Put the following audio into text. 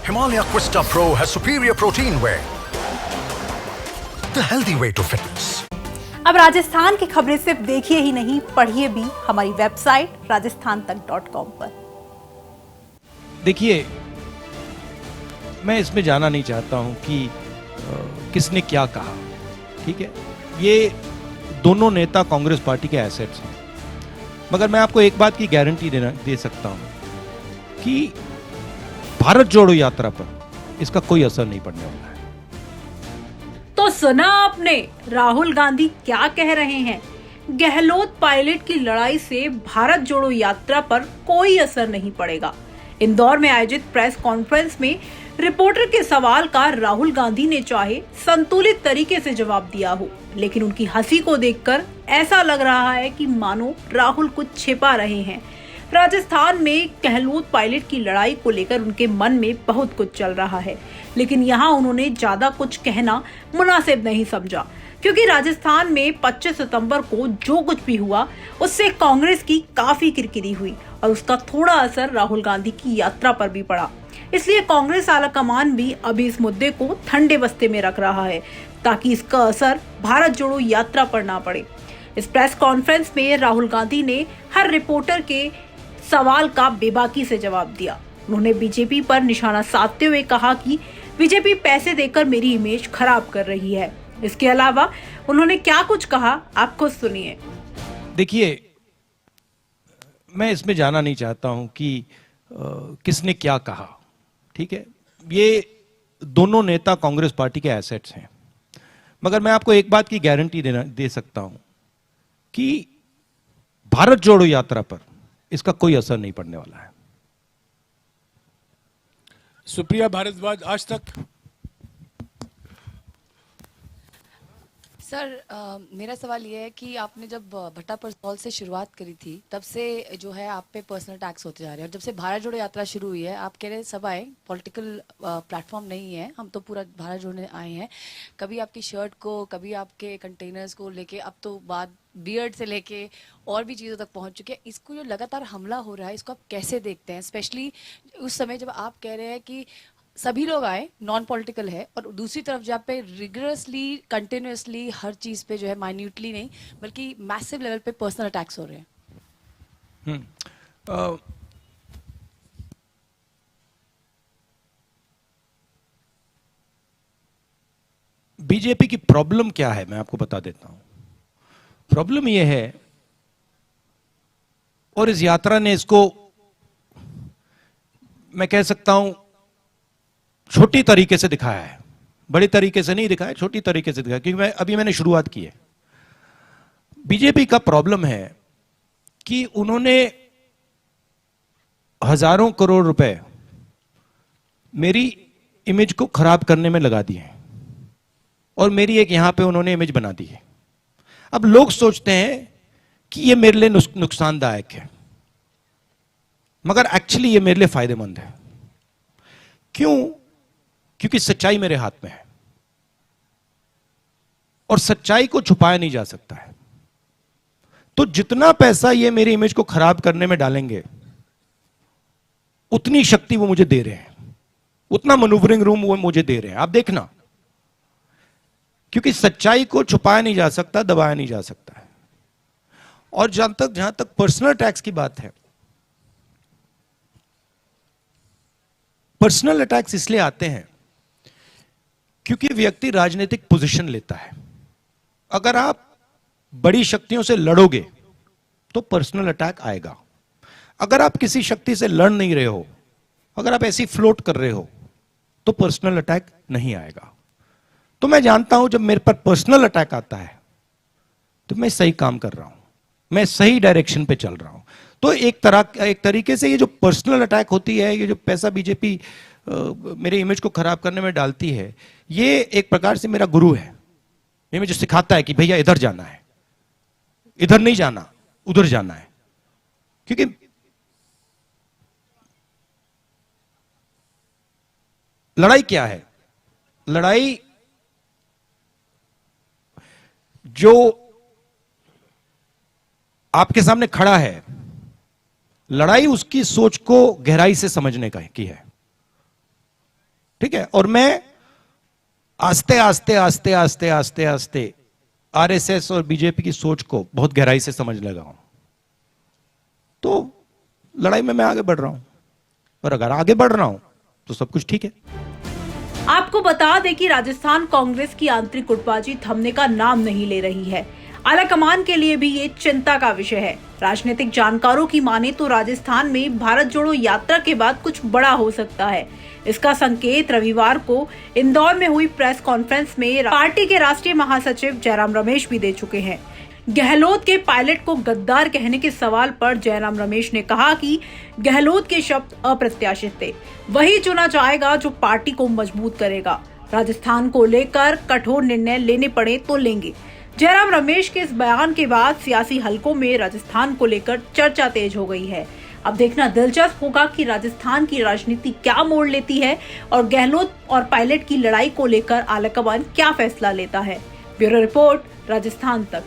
Himalaya Quista Pro has superior protein whey. The healthy way to fitness. अब राजस्थान की खबरें सिर्फ देखिए ही नहीं, पढ़िए भी हमारी वेबसाइट rajasthantak.com पर। देखिए, मैं इसमें जाना नहीं चाहता हूं कि किसने क्या कहा, ठीक है। ये दोनों नेता कांग्रेस पार्टी के एसेट्स हैं, मगर मैं आपको एक बात की गारंटी दे सकता हूं कि भारत जोड़ो यात्रा पर इसका कोई असर नहीं पड़ने वाला है। तो सुना आपने राहुल गांधी क्या कह रहे हैं? गहलोत पायलट की लड़ाई से भारत जोड़ो यात्रा पर कोई असर नहीं पड़ेगा। इंदौर में आयोजित प्रेस कॉन्फ्रेंस में रिपोर्टर के सवाल का राहुल गांधी ने चाहे संतुलित तरीके से जवाब दिया हो, लेकिन उनकी हंसी को देखकर ऐसा लग रहा है कि मानो राहुल कुछ छिपा रहे हैं। राजस्थान में गहलोत पायलट की लड़ाई को लेकर उनके मन में बहुत कुछ चल रहा है, लेकिन यहाँ उन्होंने ज्यादा कुछ कहना मुनासिब नहीं समझा, क्योंकि राजस्थान में 25 सितंबर को जो कुछ भी हुआ उससे कांग्रेस की काफी किरकिरी हुई और उसका थोड़ा असर राहुल गांधी की यात्रा पर भी पड़ा। इसलिए कांग्रेस आलाकमान भी अभी इस मुद्दे को ठंडे बस्ते में रख रहा है ताकि इसका असर भारत जोड़ो यात्रा पर ना पड़े। इस प्रेस कॉन्फ्रेंस में राहुल गांधी ने हर रिपोर्टर के सवाल का बेबाकी से जवाब दिया। उन्होंने बीजेपी पर निशाना साधते हुए कहा कि बीजेपी पैसे देकर मेरी इमेज खराब कर रही है। इसके अलावा उन्होंने क्या कुछ कहा, आप खुद सुनिए। देखिए, मैं इसमें जाना नहीं चाहता हूं कि किसने क्या कहा, ठीक है। ये दोनों नेता कांग्रेस पार्टी के एसेट्स हैं, मगर मैं आपको एक बात की गारंटी दे सकता हूं कि भारत जोड़ो यात्रा पर इसका कोई असर नहीं पड़ने वाला है। सुप्रिया भारद्वाज, आज तक। सर, मेरा सवाल ये है कि आपने जब भट्टा परसौल से शुरुआत करी थी तब से जो है आप पे पर्सनल टैक्स होते जा रहे हैं, और जब से भारत जोड़ो यात्रा शुरू हुई है आप कह रहे हैं सब आए, पॉलिटिकल प्लेटफॉर्म नहीं है, हम तो पूरा भारत जोड़ने आए हैं। कभी आपकी शर्ट को, कभी आपके कंटेनर्स को लेके, अब तो बात बियर्ड से लेके और भी चीज़ों तक पहुंच चुके हैं। इसको जो लगातार हमला हो रहा है, इसको आप कैसे देखते हैं, स्पेशली उस समय जब आप कह रहे हैं कि सभी लोग आए, नॉन पॉलिटिकल है, और दूसरी तरफ जहाँ पे रिगरसली, कंटिन्यूसली हर चीज पे जो है, माइन्यूटली नहीं बल्कि मैसिव लेवल पे पर्सनल अटैक्स हो रहे हैं। बीजेपी की प्रॉब्लम क्या है मैं आपको बता देता हूं। प्रॉब्लम यह है, और इस यात्रा ने इसको मैं कह सकता हूं छोटी तरीके से दिखाया है, बड़ी तरीके से नहीं दिखाया, छोटी तरीके से दिखाया, क्योंकि मैंने शुरुआत की है। बीजेपी का प्रॉब्लम है कि उन्होंने हजारों करोड़ रुपए मेरी इमेज को खराब करने में लगा दिए हैं, और मेरी एक यहां पे उन्होंने इमेज बना दी है। अब लोग सोचते हैं कि ये मेरे लिए नुकसानदायक है, मगर एक्चुअली ये मेरे लिए फायदेमंद है। क्यों? क्योंकि सच्चाई मेरे हाथ में है, और सच्चाई को छुपाया नहीं जा सकता है। तो जितना पैसा ये मेरी इमेज को खराब करने में डालेंगे, उतनी शक्ति वो मुझे दे रहे हैं, उतना मैन्यूवरिंग रूम वो मुझे दे रहे हैं। आप देखना, क्योंकि सच्चाई को छुपाया नहीं जा सकता, दबाया नहीं जा सकता है। और जहां तक पर्सनल टैक्स की बात है, पर्सनल अटैक्स इसलिए आते हैं क्योंकि व्यक्ति राजनीतिक पोजीशन लेता है। अगर आप बड़ी शक्तियों से लड़ोगे तो पर्सनल अटैक आएगा। अगर आप किसी शक्ति से लड़ नहीं रहे हो, अगर आप ऐसी फ्लोट कर रहे हो, तो पर्सनल अटैक नहीं आएगा। तो मैं जानता हूं जब मेरे पर पर्सनल अटैक आता है तो मैं सही काम कर रहा हूं, मैं सही डायरेक्शन पे चल रहा हूं। तो एक तरीके से ये जो पर्सनल अटैक होती है, ये जो पैसा बीजेपी मेरे इमेज को खराब करने में डालती है, ये एक प्रकार से मेरा गुरु है। ये मुझे सिखाता है कि भैया इधर जाना है, इधर नहीं जाना, उधर जाना है। क्योंकि लड़ाई क्या है? लड़ाई जो आपके सामने खड़ा है, लड़ाई उसकी सोच को गहराई से समझने का की है। ठीक है, और मैं आस्ते आस्ते आस्ते आस्ते आस्ते आस्ते आरएसएस और बीजेपी की सोच को बहुत गहराई से समझने लगा हूं। तो लड़ाई में मैं आगे बढ़ रहा हूं, और अगर आगे बढ़ रहा हूं तो सब कुछ ठीक है। आपको बता दें कि राजस्थान कांग्रेस की आंतरिक गुटबाजी थमने का नाम नहीं ले रही है। आलाकमान के लिए भी ये चिंता का विषय है। राजनीतिक जानकारों की माने तो राजस्थान में भारत जोड़ो यात्रा के बाद कुछ बड़ा हो सकता है। इसका संकेत रविवार को इंदौर में हुई प्रेस कॉन्फ्रेंस में पार्टी के राष्ट्रीय महासचिव जयराम रमेश भी दे चुके हैं। गहलोत के पायलट को गद्दार कहने के सवाल पर जयराम रमेश ने कहा कि गहलोत के शब्द अप्रत्याशित थे, वही चुना जाएगा जो पार्टी को मजबूत करेगा। राजस्थान को लेकर कठोर निर्णय लेने पड़े तो लेंगे। जयराम रमेश के इस बयान के बाद सियासी हलकों में राजस्थान को लेकर चर्चा तेज हो गई है। अब देखना दिलचस्प होगा कि राजस्थान की राजनीति क्या मोड़ लेती है और गहलोत और पायलट की लड़ाई को लेकर आलाकमान क्या फैसला लेता है। ब्यूरो रिपोर्ट, राजस्थान तक।